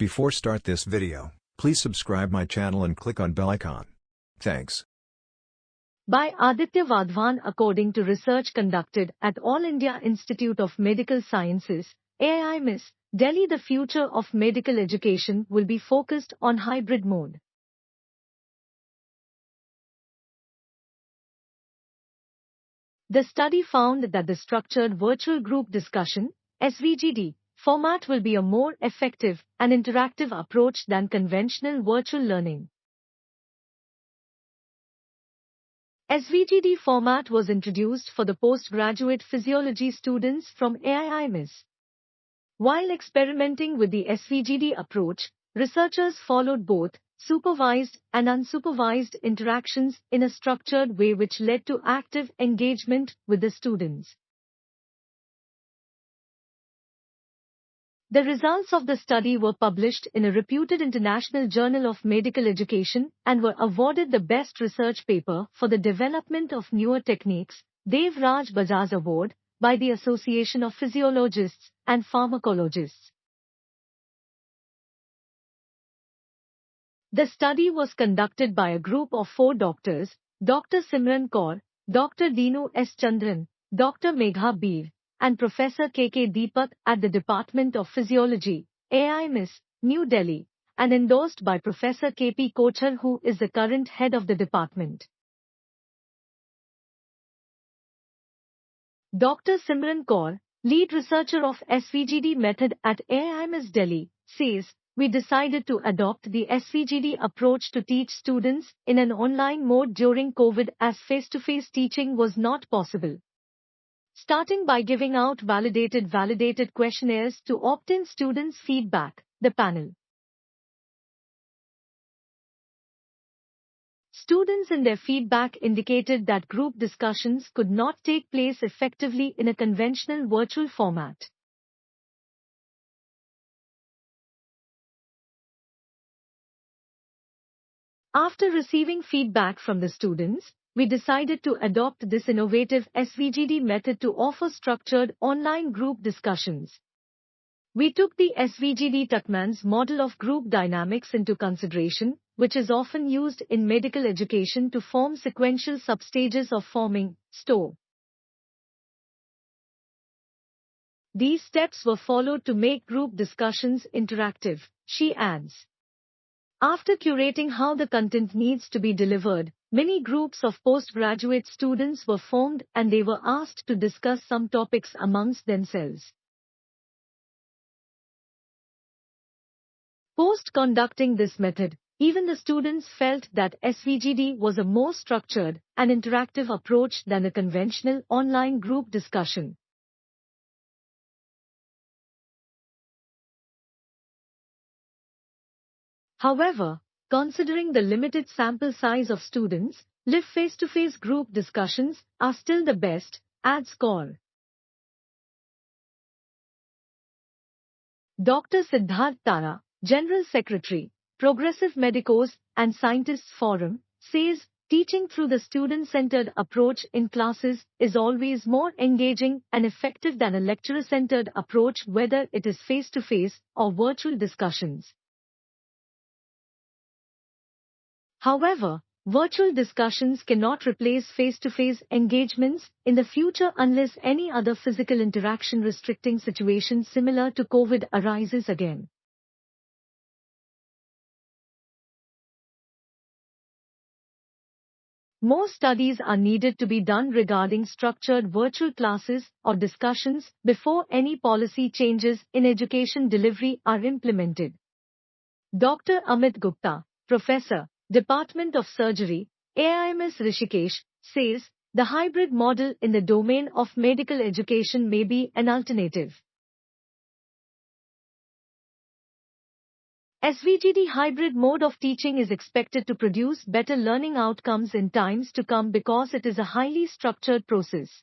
Before start this video, please subscribe my channel and click on bell icon. Thanks. By Aditya Wadhawan according to research conducted at All India Institute of Medical Sciences, AIIMS, Delhi, the future of medical education will be focused on hybrid mode. The study found that the structured virtual group discussion, SVGD, format will be a more effective and interactive approach than conventional virtual learning. SVGD format was introduced for the postgraduate physiology students from AIIMS. While experimenting with the SVGD approach, researchers followed both supervised and unsupervised interactions in a structured way, which led to active engagement with the students. The results of the study were published in a reputed international journal of medical education and were awarded the Best Research Paper for the Development of Newer Techniques, Dev Raj Bajaj Award, by the Association of Physiologists and Pharmacologists. The study was conducted by a group of 4 doctors, Dr. Simran Kaur, Dr. Dinu S. Chandran, Dr. Megha Beer, and Professor K.K. Deepak at the Department of Physiology, AIIMS, New Delhi, and endorsed by Professor K.P. Kochhar, who is the current head of the department. Dr. Simran Kaur, lead researcher of SVGD method at AIIMS Delhi, says, "We decided to adopt the SVGD approach to teach students in an online mode during COVID, as face-to-face teaching was not possible. Starting by giving out validated questionnaires to obtain students' feedback, the panel. Students in their feedback indicated that group discussions could not take place effectively in a conventional virtual format. After receiving feedback from the students, we decided to adopt this innovative SVGD method to offer structured online group discussions. We took the SVGD Tuckman's model of group dynamics into consideration, which is often used in medical education to form sequential substages of forming STO. These steps were followed to make group discussions interactive," she adds. After curating how the content needs to be delivered, many groups of postgraduate students were formed and they were asked to discuss some topics amongst themselves. Post conducting this method, even the students felt that SVGD was a more structured and interactive approach than a conventional online group discussion. However, considering the limited sample size of students, live face-to-face group discussions are still the best, adds Kaur. Dr. Siddharth Tara, General Secretary, Progressive Medicos and Scientists Forum, says, "Teaching through the student-centered approach in classes is always more engaging and effective than a lecturer-centered approach, whether it is face-to-face or virtual discussions." However, virtual discussions cannot replace face-to-face engagements in the future unless any other physical interaction restricting situation similar to COVID arises again. More studies are needed to be done regarding structured virtual classes or discussions before any policy changes in education delivery are implemented. Dr. Amit Gupta, Professor, Department of Surgery, AIIMS Rishikesh, says, "The hybrid model in the domain of medical education may be an alternative." SVGD hybrid mode of teaching is expected to produce better learning outcomes in times to come because it is a highly structured process.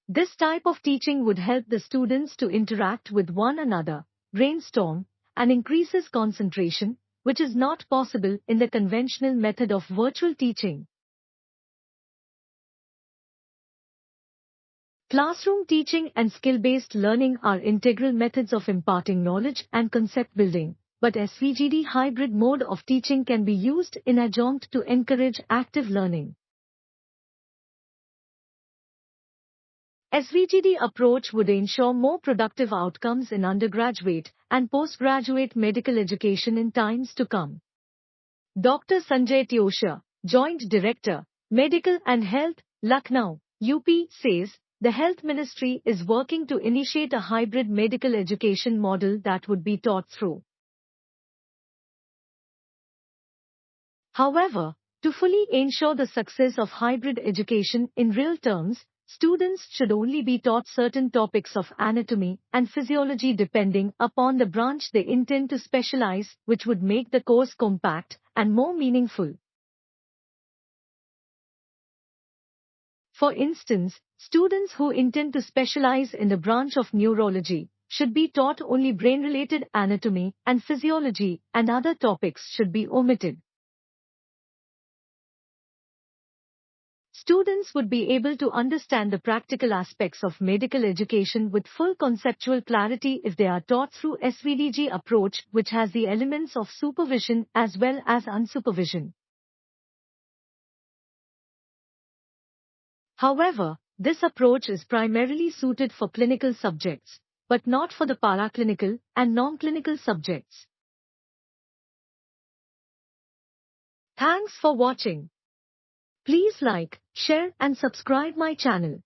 This type of teaching would help the students to interact with one another, brainstorm, and increases concentration, which is not possible in the conventional method of virtual teaching. Classroom teaching and skill-based learning are integral methods of imparting knowledge and concept building, but SVGD hybrid mode of teaching can be used in adjunct to encourage active learning. SVGD approach would ensure more productive outcomes in undergraduate and postgraduate medical education in times to come. Dr. Sanjay Tyosha, Joint Director, Medical and Health, Lucknow, UP, says, the Health Ministry is working to initiate a hybrid medical education model that would be taught through. However, to fully ensure the success of hybrid education in real terms, students should only be taught certain topics of anatomy and physiology depending upon the branch they intend to specialize, which would make the course compact and more meaningful. For instance, students who intend to specialize in the branch of neurology should be taught only brain-related anatomy and physiology, and other topics should be omitted. Students would be able to understand the practical aspects of medical education with full conceptual clarity if they are taught through SVGD approach, which has the elements of supervision as well as unsupervision. However, this approach is primarily suited for clinical subjects, but not for the paraclinical and non-clinical subjects. Thanks for watching. Please like, share and subscribe my channel.